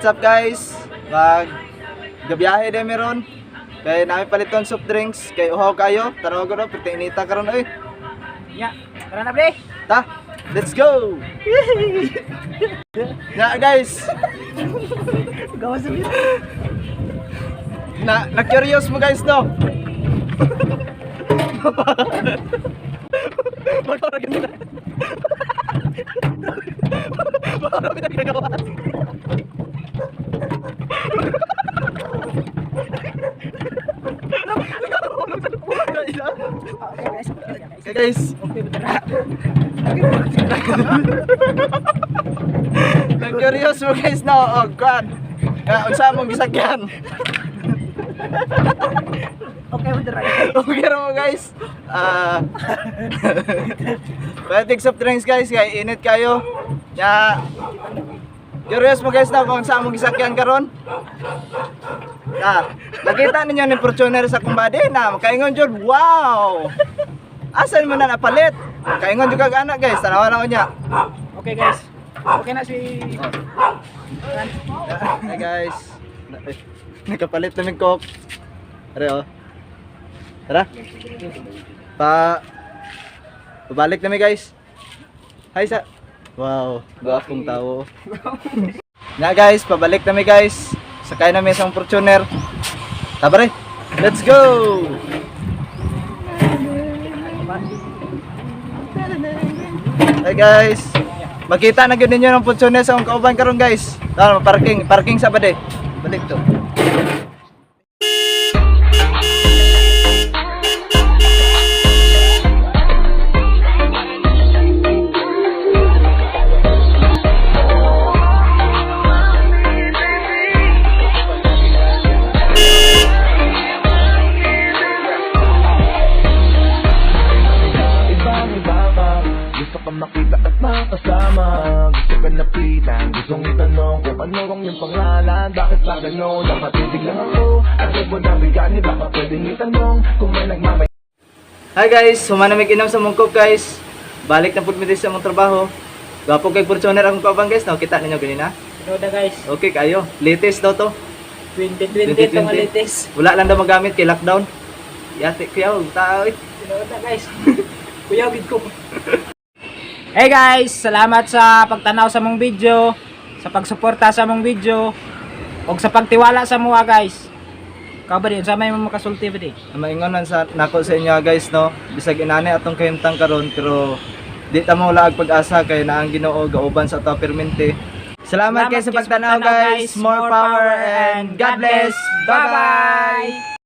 What's up guys? Gabiyahe din meron. Kaya namin paliton soft drinks. Kaya uhaw kayo. Taraw ko na, pati inita karon oy. Ya, tara na pre. Ta, let's go! Na guys, Gawas sa bit. na-curious mo guys no? Magkakaroon ka na. Magkakaroon ka na ginagawa. Okay guys, nag-curious mo guys no? Oh god, unsa mong gisakyan? Okay, tara. Okay mo guys. Patik soft drinks guys, kaya init kayo. Curious mo guys na kung saan mong gisakyan karon? Nakita ninyo ni Fortuner sa kumbade na makaingon jud, wow! Asan mo na napalit? Kaingon jud kag anak guys, tanawa lang niya. Okay guys. Okay na si Hey guys. Nakapalit namin coke. Are oh. Tara. Pabalik namin guys. Hi sa. Wow, gwapong tao. Na guys, pabalik namin guys. Sakay namin sa Fortuner. Tabare. Let's go. Hey guys. Makita na gyud ninyo ng Fortuner sa akong kauban karon guys. Tara, parking sa bade. Balik to. Makita at makasama. Gusto ka napitan, gustong itanong kung ano kong yung pangalan. Bakit pa gano'n? Napatitig lang ako. At ibo na bigani, baka pwedeng itanong kung may nagmamay. Hi guys, humanamig inom sa mungkok guys. Balik na pud mi sa mong trabaho. Gapo kay Fortuner akong kauban guys, nakita ninyo ganina. Roda guys. Okay kayo. Latest daw to. 2020 tong latest. Wala lang daw magamit kay lockdown. Yate kuyaw, tao. Roda guys. Kuya gid ko. Hey guys, salamat sa pagtanaw sa mong video, sa pagsuporta sa mong video, ug sa pagtiwala sa mua guys. Ka ba din sa may makasulti ba di? Maingonan sa nako sa inyo guys no. Bisag inani atong kahimtang karon pero di ta mo laag pag-asa kay naang Ginoo gauban sa ato permente. Salamat kayo sa pagtanaw guys. More power and God bless. Bye-bye.